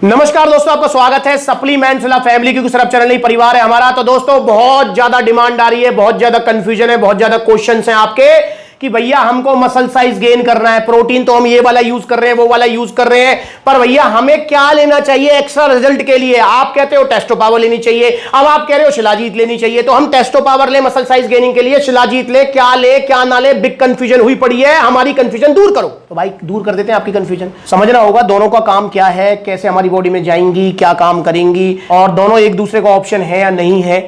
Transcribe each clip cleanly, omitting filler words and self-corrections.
नमस्कार दोस्तों, आपका स्वागत है सप्लीमेंट्स फैमिली की सिर्फ चैनल नहीं परिवार है हमारा। तो दोस्तों बहुत ज्यादा डिमांड आ रही है, बहुत ज्यादा कंफ्यूजन है, बहुत ज्यादा क्वेश्चंस हैं आपके कि भैया हमको मसल साइज गेन करना है, प्रोटीन तो हम ये वाला यूज कर रहे हैं, वो वाला यूज कर रहे हैं, पर भैया हमें क्या लेना चाहिए एक्स्ट्रा रिजल्ट के लिए। आप कहते हो टेस्टो पावर लेनी चाहिए, अब आप कह रहे हो शिलाजीत लेनी चाहिए, तो हम टेस्टो पावर ले मसल साइज गेनिंग के लिए, शिलाजीत ले क्या ना ले, बिग कंफ्यूजन हुई पड़ी है। हमारी कंफ्यूजन दूर करो, तो भाई दूर कर देते हैं आपकी कंफ्यूजन। समझना होगा दोनों का काम क्या है, कैसे हमारी बॉडी में जाएंगी, क्या काम करेंगी, और दोनों एक दूसरे का ऑप्शन है या नहीं है,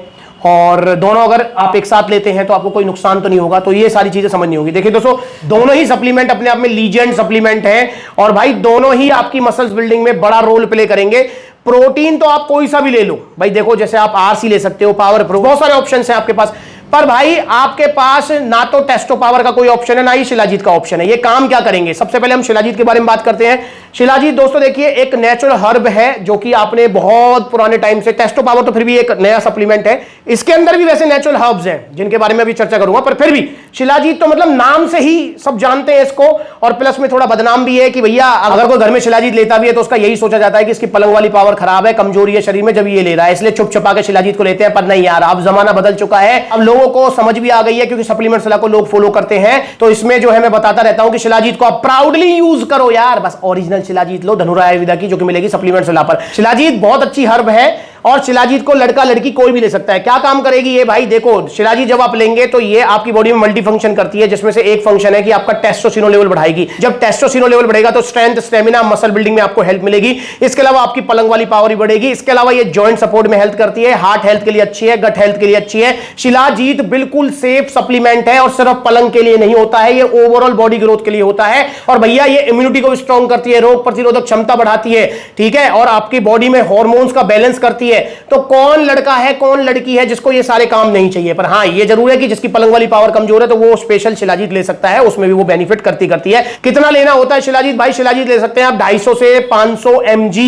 और दोनों अगर आप एक साथ लेते हैं तो आपको कोई नुकसान तो नहीं होगा। तो ये सारी चीजें समझनी होगी। देखिए दोस्तों, दोनों ही सप्लीमेंट अपने आप में लीजेंड सप्लीमेंट हैं, और भाई दोनों ही आपकी मसल्स बिल्डिंग में बड़ा रोल प्ले करेंगे। प्रोटीन तो आप कोई सा भी ले लो भाई, देखो जैसे आप आरसी ले सकते हो, पावर प्रो, बहुत सारे ऑप्शन हैं आपके पास, पर भाई आपके पास ना तो टेस्टो पावर का कोई ऑप्शन है, ना ही शिलाजीत का ऑप्शन है। ये काम क्या करेंगे, सबसे पहले हम शिलाजीत के बारे में बात करते हैं। शिलाजीत दोस्तों देखिए एक नेचुरल हर्ब है, जो कि आपने बहुत पुराने टाइम से, टेस्टो पावर तो फिर भी एक नया सप्लीमेंट है, इसके अंदर भी वैसे नेचुरल हर्ब्स हैं जिनके बारे में अभी चर्चा करूंगा, पर फिर भी शिलाजीत तो मतलब नाम से ही सब जानते हैं इसको, और प्लस में थोड़ा बदनाम भी है कि भैया अगर कोई घर में शिलाजीत लेता भी है तो उसका यही सोचा जाता है कि इसकी पलंग वाली पावर खराब है, कमजोरी है शरीर में, जब ये ले रहा है, इसलिए चुप छुपा के शिलाजीत को लेते हैं। पर नहीं यार, अब जमाना बदल चुका है, अब लोगों को समझ भी आ गई है, क्योंकि सप्लीमेंट सलाह को लोग फॉलो करते हैं। तो इसमें जो है मैं बताता रहता हूं कि शिलाजीत को आप प्राउडली यूज करो यार, बस ओरिजिनल शिलाजीत लो धनुरा आयुर्वेदा की, जो कि मिलेगी सप्लीमेंट सलाह पर। शिलाजीत बहुत अच्छी हर्ब है, और शिलाजीत को लड़का लड़की कोई भी ले सकता है। क्या काम करेगी ये भाई, देखो शिलाजीत जब आप लेंगे तो ये आपकी बॉडी में मल्टी फंक्शन करती है, जिसमें से एक फंक्शन है कि आपका टेस्टोस्टेरोन लेवल बढ़ाएगी। जब टेस्टोस्टेरोन लेवल बढ़ेगा तो स्ट्रेंथ, स्टेमिना, मसल बिल्डिंग में आपको हेल्प मिलेगी। इसके अलावा आपकी पलंग वाली पावर भी बढ़ेगी। इसके अलावा ये जॉइंट सपोर्ट में हेल्प करती है, हार्ट हेल्थ के लिए अच्छी है, गट हेल्थ के लिए अच्छी है। शिलाजीत बिल्कुल सेफ सप्लीमेंट है, और सिर्फ पलंग के लिए नहीं होता है, ये ओवरऑल बॉडी ग्रोथ के लिए होता है। और भैया ये इम्यूनिटी को स्ट्रॉन्ग करती है, रोग प्रतिरोधक क्षमता बढ़ाती है, ठीक है, और आपकी बॉडी में हार्मोन्स का बैलेंस करती है। तो कौन लड़का है कौन लड़की है जिसको ये सारे काम नहीं चाहिए, पर हां ये जरूर है कि जिसकी पलंग वाली पावर कमजोर है तो वो स्पेशल शिलाजीत ले सकता है, उसमें भी वो बेनिफिट करती है। कितना लेना होता है शिलाजीत, भाई शिलाजीत ले सकते हैं आप 250 से 500 mg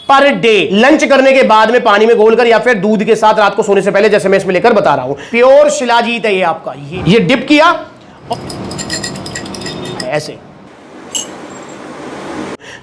पर डे, लंच करने के बाद में पानी में घोलकर, या फिर दूध के साथ रात को सोने से पहले, जैसे मैं इसमें लेकर बता रहा हूं। प्योर शिलाजीत है ये आपका, ये डिप किया ऐसे,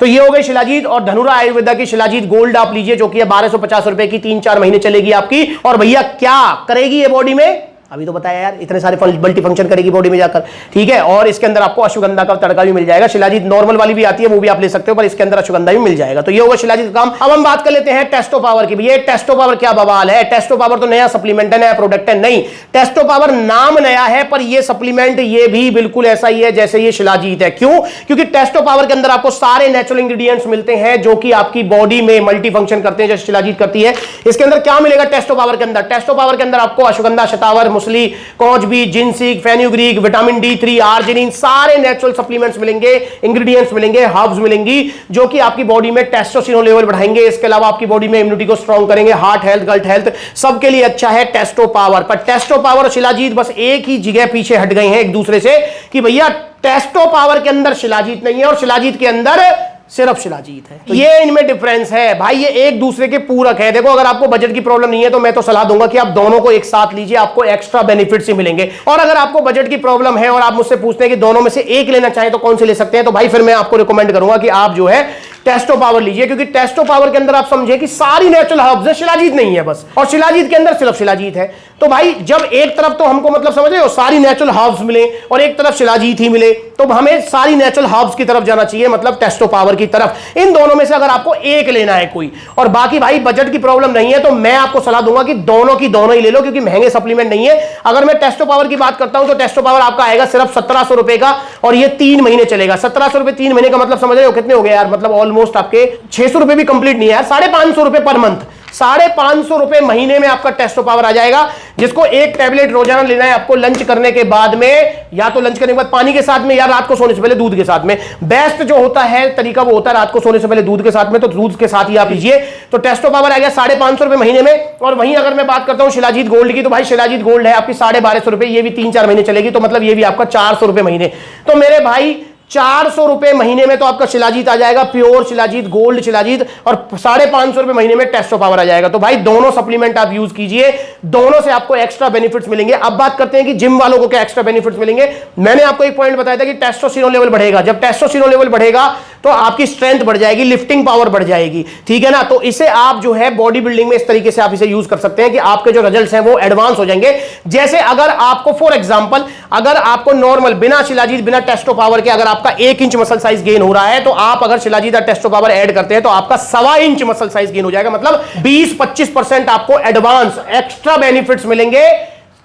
तो ये हो गई शिलाजीत। और धनुरा आयुर्वेदा की शिलाजीत गोल्ड आप लीजिए, जो कि है 1250 रुपए की, 3-4 महीने चलेगी आपकी। और भैया क्या करेगी ये बॉडी में, अभी तो बताया यार, इतने सारे मल्टी फंक्शन करेगी बॉडी में जाकर, ठीक है। और इसके अंदर आपको अश्वगंधा का तड़का भी मिल जाएगा। शिलाजीत नॉर्मल वाली भी आती है, वो भी आप ले सकते हो, पर इसके अंदर अश्वगंधा भी मिल जाएगा। तो ये होगा शिलाजीत का काम। अब हम बात कर लेते हैं टेस्टो पावर की। ये टेस्टो पावर क्या बवाल है, टेस्टो पावर तो नया सप्लीमेंट है, नया प्रोडक्ट है, नहीं, टेस्टो पावर नाम नया है, पर ये सप्लीमेंट ये भी बिल्कुल ऐसा ही है जैसे ये शिलाजीत है। क्यों, क्योंकि टेस्टो पावर के अंदर आपको सारे नेचुरल इंग्रेडिएंट्स मिलते हैं जो कि आपकी बॉडी में मल्टी फंक्शन करते हैं, जैसे शिलाजीत करती है। इसके अंदर क्या मिलेगा टेस्टो पावर के अंदर, टेस्टो पावर के अंदर आपको अश्वगंधा, शतावर, मुसली, भी, जिंसिक, फेन्यूग्रीक, विटामिन D3, आर्जिनिन, सारे नेचुरल सप्लीमेंट्स मिलेंगे, इंग्रेडिएंट्स मिलेंगे, हर्ब्स मिलेंगी, जो कि आपकी बॉडी में टेस्टोस्टेरोन लेवल बढ़ाएंगे। इसके अलावा आपकी बॉडी में इम्यूनिटी को स्ट्रॉन्ग करेंगे, हार्ट हेल्थ, गट हेल्थ, सबके लिए अच्छा है टेस्टो पावर। पर टेस्टो पावर और शिलाजीत बस एक ही जगह पीछे हट गए हैं एक दूसरे से, कि भैया टेस्टो पावर के अंदर शिलाजीत नहीं है और शिलाजीत के अंदर सिर्फ शिलाजीत है। तो ये इनमें डिफरेंस है भाई, ये एक दूसरे के पूरक है। देखो अगर आपको बजट की प्रॉब्लम नहीं है तो मैं तो सलाह दूंगा कि आप दोनों को एक साथ लीजिए, आपको एक्स्ट्रा बेनिफिट्स ही मिलेंगे। और अगर आपको बजट की प्रॉब्लम है और आप मुझसे पूछते हैं कि दोनों में से एक लेना चाहें तो कौन से ले सकते हैं, तो भाई फिर मैं आपको रिकमेंड करूंगा कि आप जो है टेस्टो पावर लीजिए, क्योंकि टेस्टो पावर के अंदर आप समझे कि सारी नेचुरल हर्ब्स है, शिलाजीत नहीं है बस, और शिलाजीत के अंदर सिर्फ शिलाजीत है। तो भाई जब एक तरफ तो हमको मतलब समझ रहे हो सारी नेचुरल हर्ब्स मिले और एक तरफ शिलाजीत ही मिले, तो हमें सारी नेचुरल हर्ब्स की तरफ जाना चाहिए, मतलब टेस्टो पावर की तरफ। इन दोनों में से अगर आपको एक लेना है कोई, और बाकी भाई बजट की प्रॉब्लम नहीं है, तो मैं आपको सलाह दूंगा कि दोनों की दोनों ही ले लो, क्योंकि महंगे सप्लीमेंट नहीं है। अगर मैं टेस्टो पावर की बात करता हूं तो टेस्टो पावर आपका आएगा सिर्फ 1700 रुपए का, और ये 3 महीने चलेगा। 1700 रुपए 3 महीने का मतलब समझ रहे हो कितने हो गए यार, मतलब ऑलमोस्ट आपके 600 रुपए भी कंप्लीट नहीं है यार, 550 रुपए पर मंथ, 550 रुपए महीने में आपका टेस्टो पावर आ जाएगा, जिसको एक टैबलेट रोजाना लेना है आपको लंच करने के बाद में, या तो लंच करने के बाद पानी के साथ में, या रात को सोने से पहले दूध के साथ में। बेस्ट जो होता है तरीका वो होता है रात को सोने से पहले दूध के साथ में, तो दूध के साथ ही आप लीजिए। तो टेस्टो पावर आ गया 550 रुपए महीने में। और वहीं अगर मैं बात करता हूं शिलाजीत गोल्ड की, तो भाई शिलाजीत गोल्ड है आपकी 1250 रुपए, ये भी 3-4 महीने चलेगी, तो मतलब ये भी आपका 400 रुपए महीने। तो मेरे भाई 400 रुपए महीने में तो आपका शिलाजीत आ जाएगा, प्योर शिलाजीत, गोल्ड शिलाजीत, और 550 रुपए महीने में टेस्टो पावर आ जाएगा। तो भाई दोनों सप्लीमेंट आप यूज कीजिए, दोनों से आपको एक्स्ट्रा बेनिफिट्स मिलेंगे। अब बात करते हैं कि जिम वालों को क्या एक्स्ट्रा बेनिफिट्स मिलेंगे। मैंने आपको एक पॉइंट बताया था कि टेस्टोस्टेरोन लेवल बढ़ेगा। जब टेस्टोस्टेरोन लेवल बढ़ेगा तो आपकी स्ट्रेंथ बढ़ जाएगी, लिफ्टिंग पावर बढ़ जाएगी, ठीक है ना। तो इसे आप जो है बॉडी बिल्डिंग में इस तरीके से आप इसे यूज कर सकते हैं कि आपके जो रिजल्ट्स हैं वो एडवांस हो जाएंगे। जैसे अगर आपको फॉर एग्जांपल अगर आपको नॉर्मल बिना शिलाजीत बिना टेस्टो पावर के अगर आपका 1 इंच मसल साइज गेन हो रहा है, तो आप अगर शिलाजीत और टेस्टो पावर ऐड करते हैं तो आपका 1.25 इंच मसल साइज गेन हो जाएगा। मतलब 20-25% आपको एडवांस एक्स्ट्रा बेनिफिट्स मिलेंगे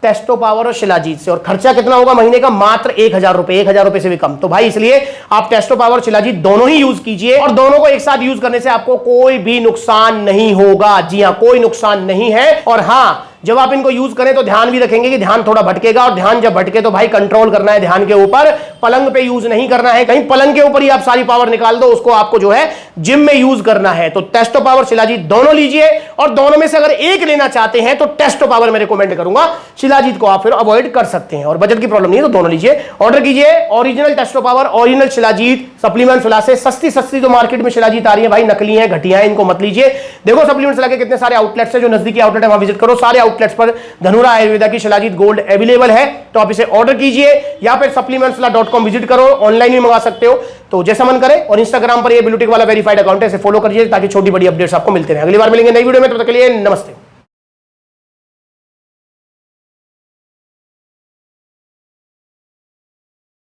टेस्टो पावर और शिलाजीत से। और खर्चा कितना होगा महीने का? मात्र 1000 रुपए, 1000 रुपए से भी कम। तो भाई इसलिए आप टेस्टो पावर और शिलाजीत दोनों ही यूज कीजिए, और दोनों को एक साथ यूज करने से आपको कोई भी नुकसान नहीं होगा। जी हां, कोई नुकसान नहीं है। और हां, जब आप इनको यूज करें तो ध्यान भी रखेंगे कि ध्यान थोड़ा भटकेगा, और ध्यान जब भटके तो भाई कंट्रोल करना है ध्यान के ऊपर, पलंग पे यूज नहीं करना है। कहीं पलंग के ऊपर ही आप सारी पावर निकाल दो, उसको आपको जो है जिम में यूज करना है। तो टेस्टो पावर शिलाजीत दोनों लीजिए, और दोनों में से अगर एक लेना चाहते हैं तो टेस्टो पावर मैं रिकमेंड करूंगा, शिलाजीत को आप फिर अवॉइड कर सकते हैं। और बजट की प्रॉब्लम नहीं है तो दोनों लीजिए। ऑर्डर कीजिए original Testo power, original shilajit supplement सुला से। सस्ती सस्ती जो मार्केट में शिलाजीत आ रही है भाई नकली है, घटिया है, इनको मत लीजिए। देखो सप्लीमेंट सुला के कितने सारे आउटलेट्स है, जो नजदीकी आउटलेट है वहां विजिट करो। सारे आउटलेट्स पर धनुरा आयुर्वेदा की शिलाजीत गोल्ड अवेलेबल है, तो आप इसे ऑर्डर कीजिए या फिर supplementsula.com विजिट करो, ऑनलाइन भी मंगा सकते हो, तो जैसा मन करे। और इंस्टाग्राम पर ये ब्लूटिक वाला वेरीफाइड अकाउंट है, इसे फॉलो करिए ताकि छोटी बड़ी अपडेट्स आपको मिलते रहे। अगली बार मिलेंगे नई वीडियो में, तब तक के लिए नमस्ते।